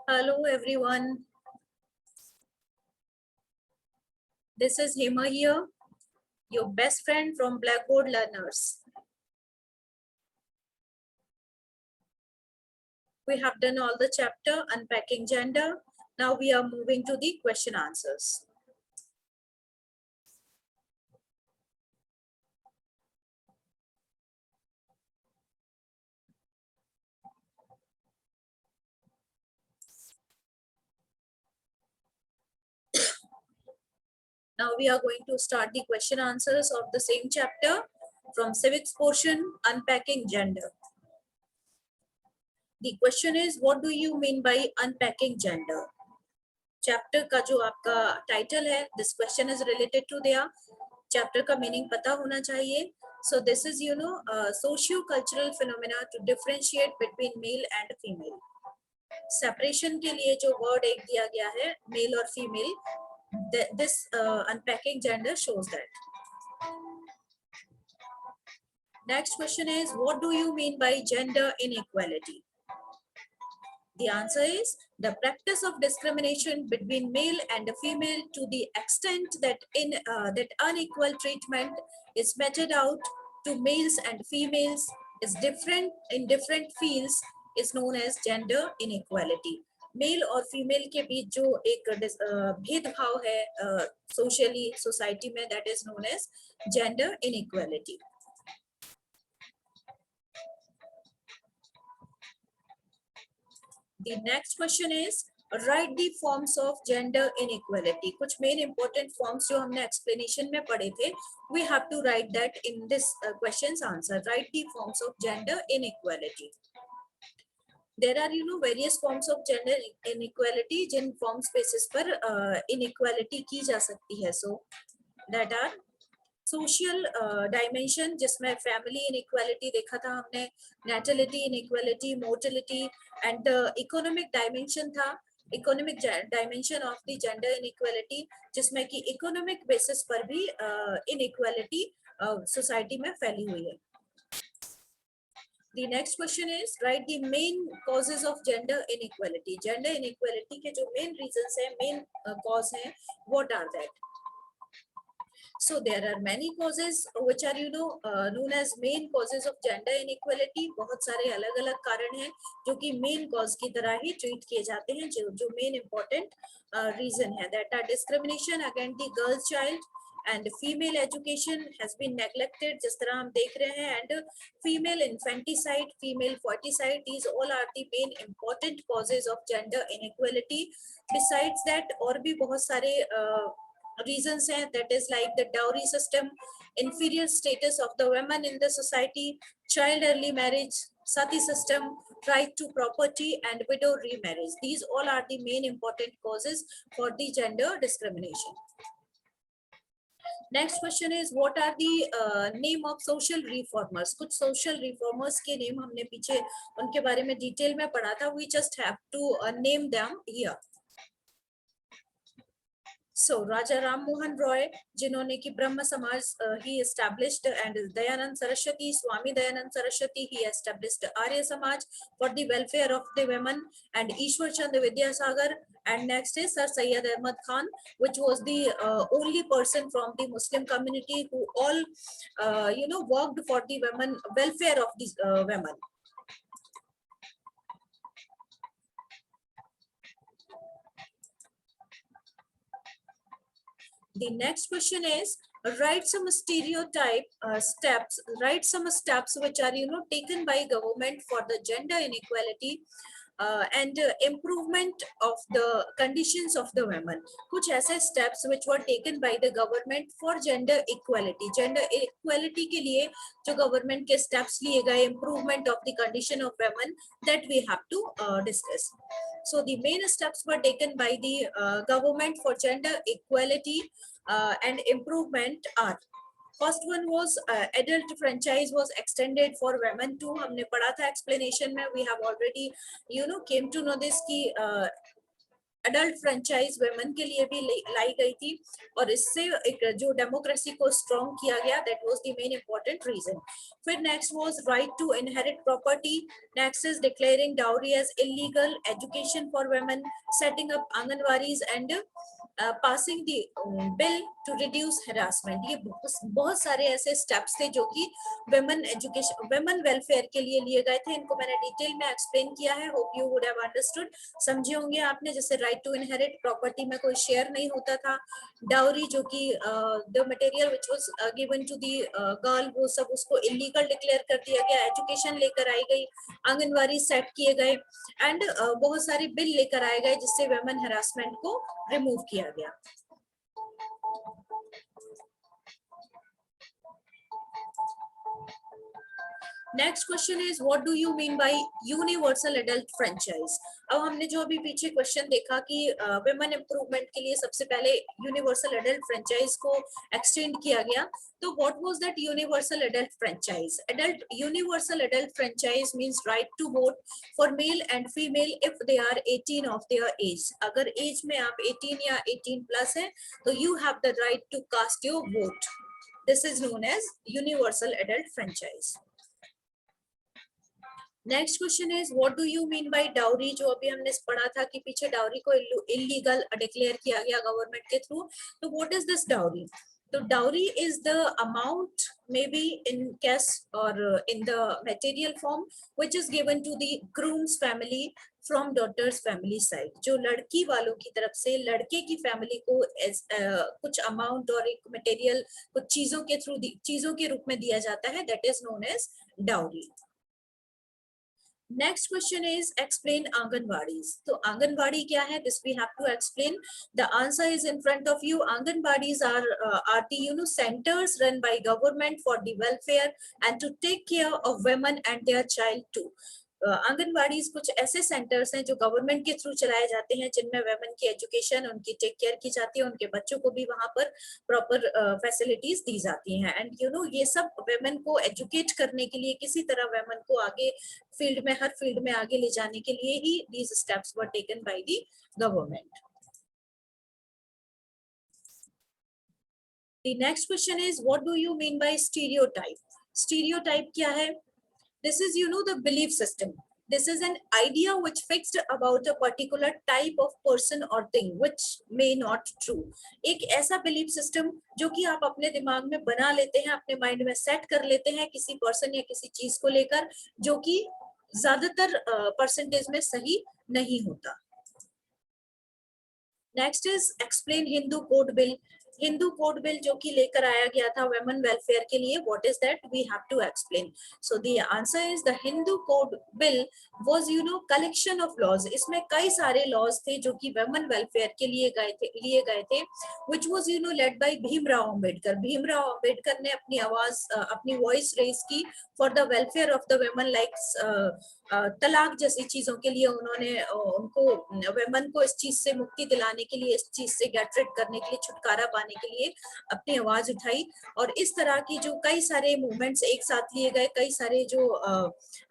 Hello everyone, this is Hema here, your best friend from Blackboard Learners. We have done all the chapter unpacking gender. Now we are moving to the question answers. Now we are going to start the question answers of the same chapter from civics portion, unpacking gender. The question is, what do you mean by unpacking gender? Chapter का जो आपका title है, this question is related to their chapter का meaning पता होना चाहिए. So this is socio-cultural phenomena to differentiate between male and female. Separation के लिए जो वर्ड एक दिया गया है मेल और female, this unpacking gender shows that. Next question is, what do you mean by gender inequality? The answer is the practice of discrimination between male and female to the extent that that unequal treatment is meted out to males and females is different in different fields is known as gender inequality. Male और female के बीच जो एक भेदभाव है socially society में, that is known as gender inequality. The next question is, write the forms of gender inequality. कुछ main important forms जो हमने explanation में पढ़े थे, we have to write that in this question's answer. Write the forms of gender inequality. There are various forms of gender inequality Jin forms basis पर inequality की जा सकती है. So that are social dimension, जिसमें family inequality देखा था हमने, natality inequality, mortality, and economic dimension था, economic dimension of the gender inequality, जिसमें कि इकोनॉमिक बेसिस पर भी इनइक्वालिटी सोसाइटी में फैली हुई है. The next question is, write the main causes of gender inequality. Gender inequality के जो main reasons हैं, main cause हैं, what are that? So there are many causes which are known as main causes of gender inequality. बहुत सारे अलग अलग कारण हैं जो कि main cause की तरह ही treat किए जाते हैं, जो main important reason है, that are discrimination against the girl child and female education has been neglected, जिस तरह हम देख रहे हैं, and female infanticide, female foeticide, these all are the main important causes of gender inequality. Besides that और भी बहुत सारे reasons हैं, that is like the dowry system, inferior status of the women in the society, child early marriage, sati system, right to property, and widow remarriage. These all are the main important causes for the gender discrimination. Next question is, what are the name of social reformers? कुछ social reformers के name हमने पीछे उनके बारे में detail में पढ़ा था. We just have to name them here. So Raja Ram Mohan Roy, जिन्होंने की ब्रह्म समाज he established, and Dayanand Saraswati, Swami Dayanand Saraswati, he established Arya Samaj for the welfare of the women, and Ishwar Chandra Vidyasagar, and next is Sir Syed Ahmad Khan, which was the only person from the Muslim community who all worked for the women welfare of these women. The next question is, write some stereotype steps, write some steps which are taken by government for the gender inequality and improvement of the conditions of the women. कुछ ऐसे steps which were taken by the government for gender equality. Gender equality के लिए जो government के steps लिए गए, improvement of the condition of women, that we have to discuss. So the main steps were taken by the government for gender equality and improvement are, first one was adult franchise was extended for women too. हमने पढ़ा था explanation में, we have already came to know this कि adult franchise women के लिए भी लाई गई थी और इससे एक जो डेमोक्रेसी को स्ट्रॉन्ग किया गया, that was the main important reason. फिर next was right to inherit property, next is declaring dowry as illegal, education for women, setting up anganwadis and passing the bill to reduce harassment. ये बहुत सारे ऐसे steps थे जो कि women education, women welfare के लिए लिए गए थे। इनको मैंने डिटेल में एक्सप्लेन किया है, hope you would have understood, समझे होंगे आपने। जैसे राइट टू इनहेरिट प्रॉपर्टी में कोई शेयर नहीं होता था, डाउरी जो कि the material which was given to the girl, वो सब उसको इलीगल डिक्लेयर कर दिया गया, एजुकेशन लेकर आई गई, आंगनवाड़ी सेट किए गए एंड बहुत सारे बिल लेकर आए गए जिससे वुमेन हरासमेंट को रिमूव किया गया। Next question is what do you mean bye universal adult franchise. अब हमने जो अभी पीछे क्वेश्चन देखा कि वुमेन इंप्रूवमेंट के लिए सबसे पहले यूनिवर्सल एडल्ट फ्रेंचाइज को एक्सटेंड किया गया, तो what was that universal adult franchise? Adult universal adult franchise means right to vote for male and female if they are 18 of their age. अगर एज में आप 18 या 18 प्लस है तो you have the right to cast your vote. This is known as universal adult franchise. Next question is what do you mean bye dowry. जो अभी हमने पढ़ा था कि पीछे डाउरी को इलीगल डिक्लेयर किया गया गवर्नमेंट के थ्रू, तो व्हाट इज दिस डाउरी? तो dowry is the amount may be in cash और in the material form which is given to the groom's family from daughter's family side. जो लड़की वालों की तरफ से लड़के की फैमिली को कुछ अमाउंट और एक मटेरियल कुछ चीजों के थ्रू चीजों के रूप में दिया जाता है, that is known as dowry. Next question is explain Anganwadis. So Anganwadi क्या है? This we have to explain. The answer is in front of you. Anganwadis are the centers run by government for the welfare and to take care of women and their child too. Anganwadis कुछ ऐसे centres हैं जो government के through चलाए जाते हैं जिनमें women की एजुकेशन, उनकी टेक केयर की जाती है, उनके बच्चों को भी वहां पर प्रॉपर फैसिलिटीज दी जाती हैं। एंड ये सब वुमेन को एजुकेट करने के लिए, किसी तरह वुमेन को आगे फील्ड में, हर फील्ड में आगे ले जाने के लिए ही these steps were taken by the government. The next question is what do you mean by stereotype? Stereotype क्या है? This is the belief system. This is an idea which fixed about a particular type of person or thing which may not true. एक ऐसा belief system जो कि आप अपने दिमाग में बना लेते हैं, अपने माइंड में सेट कर लेते हैं किसी पर्सन या किसी चीज को लेकर, जो कि ज्यादातर परसेंटेज में सही नहीं होता। Next is explain Hindu code bill. Hindu code bill जो कि लेकर आया गया था वुमेन वेलफेयर के लिए, what is that? We have to explain. So the answer is the Hindu code bill was collection of laws. इसमें कई सारे लॉज थे जो कि वुमेन वेलफेयर के लिए लिए गए थे, which was led by Bhimrao Ambedkar. Bhimrao Ambedkar ने अपनी आवाज, अपनी वॉइस रेज की for the welfare of the women, like तलाक जैसी चीजों के लिए उन्होंने उनको वुमेन को इस चीज से मुक्ति दिलाने के लिए, इस चीज से गेट रिड करने के लिए, छुटकारा पाने के लिए अपनी आवाज उठाई। और इस तरह की जो कई सारे मूवमेंट्स एक साथ लिए गए, कई सारे जो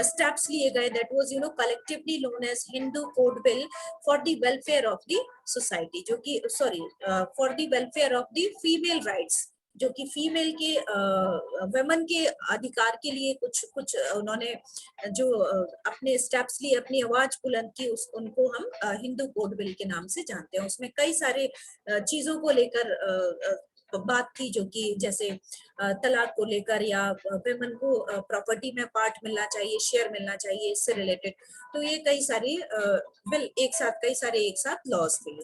स्टेप्स लिए गए, that was collectively known as Hindu code bill for the welfare of the society, जो कि for the welfare of the female rights, जो कि फीमेल के वुमेन के अधिकार के लिए कुछ उन्होंने जो अपने स्टेप्स लिए, अपनी आवाज बुलंद की, उनको हम हिंदू कोड बिल के नाम से जानते हैं। उसमें कई सारे चीजों को लेकर बात थी, जो कि जैसे तलाक को लेकर या वुमेन को प्रॉपर्टी में पार्ट मिलना चाहिए, शेयर मिलना चाहिए, इससे रिलेटेड। तो ये कई सारे बिल कई सारे एक साथ लॉज थे।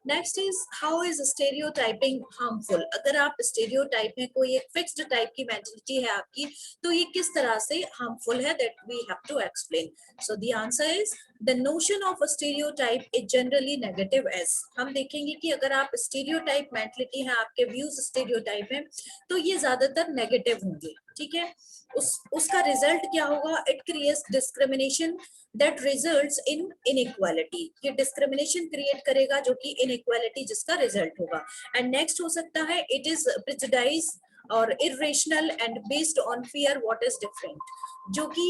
Next is how is stereotyping harmful. अगर आप स्टेरियोटाइप में कोई एक फिक्स्ड टाइप की मेंटलिटी है आपकी, तो ये किस तरह से हार्मफुल है, that we have to explain. So the answer is the notion of a stereotype is generally negative age. हम देखेंगे कि अगर आप स्टेरियोटाइप मेंटलिटी है, आपके व्यूज स्टेरियोटाइप है, तो ये ज्यादातर नेगेटिव होंगे, ठीक है। उसका रिजल्ट क्या होगा? It creates discrimination that results in inequality. ये डिस्क्रिमिनेशन क्रिएट करेगा जो कि इनइक्वालिटी जिसका रिजल्ट होगा। एंड नेक्स्ट हो सकता है इट इज प्रेजुडाइज और irrational and based on fear what is different, जो कि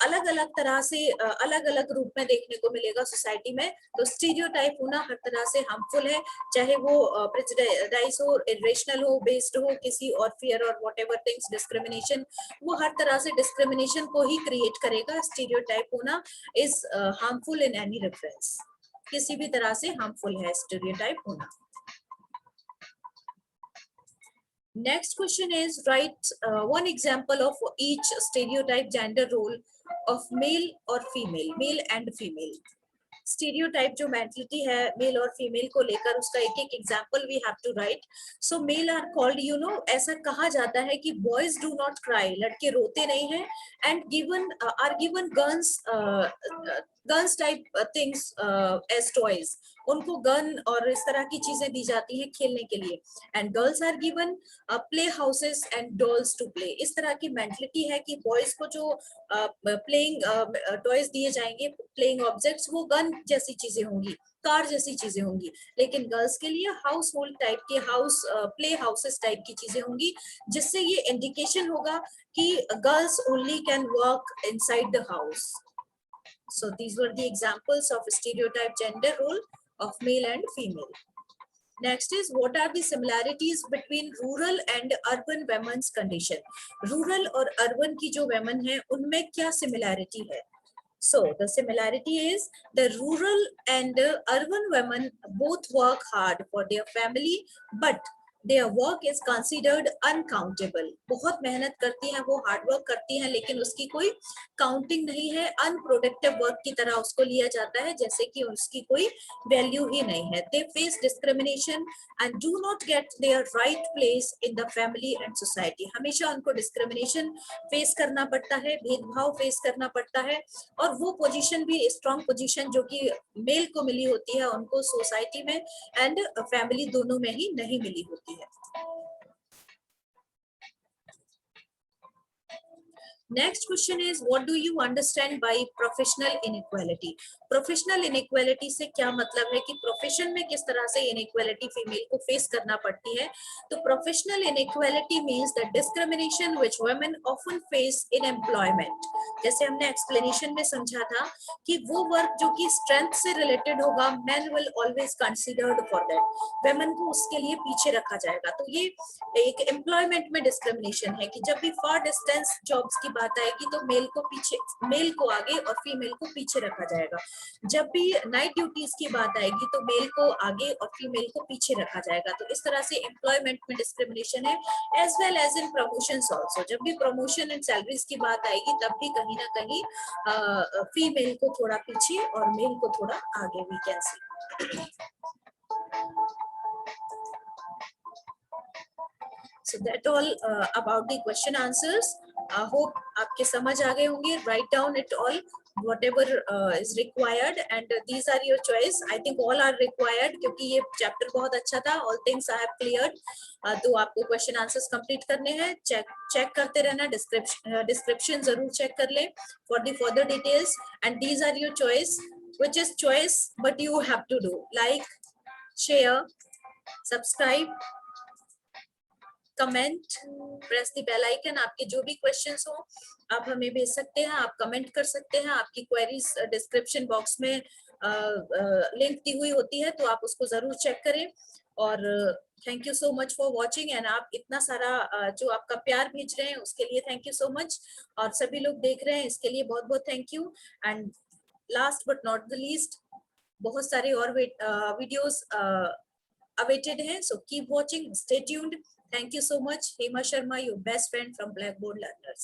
अलग अलग तरह से अलग अलग रूप में देखने को मिलेगा सोसाइटी में। तो स्टीरियोटाइप होना हर तरह से हार्मफुल है, चाहे वो प्रेजुडिस हो, इरेशनल हो, बेस्ड हो किसी और फियर और व्हाटएवर थिंग्स, डिस्क्रिमिनेशन, वो हर तरह से डिस्क्रिमिनेशन को ही क्रिएट करेगा। स्टीरियोटाइप होना is harmful in any reference, किसी भी तरह से हार्मफुल है स्टीरियोटाइप होना। Next question is write one example of each stereotype gender role of male or female, male and female. Stereotype जो मेंटलिटी है मेल और फीमेल को लेकर, उसका एक एक example we have to write. So male are called, you know, ऐसा कहा जाता है कि बॉयज डू नॉट क्राई, लड़के रोते नहीं हैं, and given are given guns type things as toys, उनको गन और इस तरह की चीजें दी जाती हैं खेलने के लिए। And girls are given play houses and dolls to play. इस तरह की मेंटलिटी है कि बॉयज को जो प्लेइंग टॉयज दिए जाएंगे, प्लेइंग ऑब्जेक्ट्स, वो गन जैसी चीजें होंगी, कार जैसी चीजें होंगी, लेकिन गर्ल्स के लिए हाउस होल्ड टाइप के हाउस प्ले हाउसेस टाइप की चीजें होंगी, जिससे ये इंडिकेशन होगा कि girls only can work inside the house. So these were the examples of stereotype gender role of male and female. Next is what are the similarities between rural and urban women's condition? Rural और urban की जो women है उनमें क्या similarity है? So the similarity is the rural and urban women both work hard for their family, but their work is considered uncountable. बहुत मेहनत करती हैं वो, हार्ड वर्क करती हैं, लेकिन उसकी कोई काउंटिंग नहीं है, अनप्रोडक्टिव वर्क की तरह उसको लिया जाता है, जैसे कि उसकी कोई वैल्यू ही नहीं है। They face discrimination and do not get their right place in the family and society. हमेशा उनको डिस्क्रिमिनेशन फेस करना पड़ता है, भेदभाव फेस करना पड़ता है, और वो पोजीशन भी स्ट्रॉन्ग पोजीशन जो कि मेल को मिली होती है उनको सोसाइटी में एंड फैमिली दोनों में ही नहीं मिली होती है। Next question is what do you understand by professional inequality? Professional inequality से क्या मतलब है कि प्रोफेशन में किस तरह से इनइक्वालिटी फीमेल को फेस करना पड़ती है। तो professional inequality means the discrimination which women often face in employment. जैसे हमने एक्सप्लेनेशन में समझा था कि वो वर्क जो कि स्ट्रेंथ से रिलेटेड होगा, men will always considered for that, women को उसके लिए पीछे रखा जाएगा। तो ये एक एम्प्लॉयमेंट में डिस्क्रिमिनेशन है कि जब भी फॉर डिस्टेंस जॉब्स की बात आएगी तो मेल को पीछे, मेल को आगे और फीमेल को पीछे रखा जाएगा। जब भी नाइट ड्यूटीज की बात आएगी तो मेल को आगे और फीमेल को पीछे रखा जाएगा। तो इस तरह से एम्प्लॉयमेंट में डिस्क्रिमिनेशन है, as well as in promotions also. जब भी प्रमोशन एंड सैलरीज की बात आएगी तब भी कहीं ना कहीं फीमेल को थोड़ा पीछे और मेल को थोड़ा आगे, we can see. So that all about the question answers. I hope आपके समझ आ गए होंगे. Write down it all, whatever is required, and these are your choice. I think all are required क्योंकि ये chapter बहुत अच्छा था. All things I have cleared. तो आपको question answers complete करने हैं. check करते रहना. description जरूर check कर लें for the further details. And these are your choice, which is choice, but you have to do like, share, subscribe, comment, press the bell icon. आपके जो भी क्वेश्चंस हो आप हमें भेज सकते हैं, आप कमेंट कर सकते हैं। आपकी क्वेरीज डिस्क्रिप्शन बॉक्स में लिंक दी हुई होती है, तो आप उसको जरूर चेक करें। और thank you so much for watching, and आप इतना सारा जो आपका प्यार भेज रहे हैं उसके लिए थैंक यू सो मच, और सभी लोग देख रहे हैं इसके लिए बहुत बहुत thank you. And last but not the least, बहुत सारे और videos awaited hai, so keep watching, stay tuned. Thank you so much. Hema Sharma, your best friend from Blackboard Learners.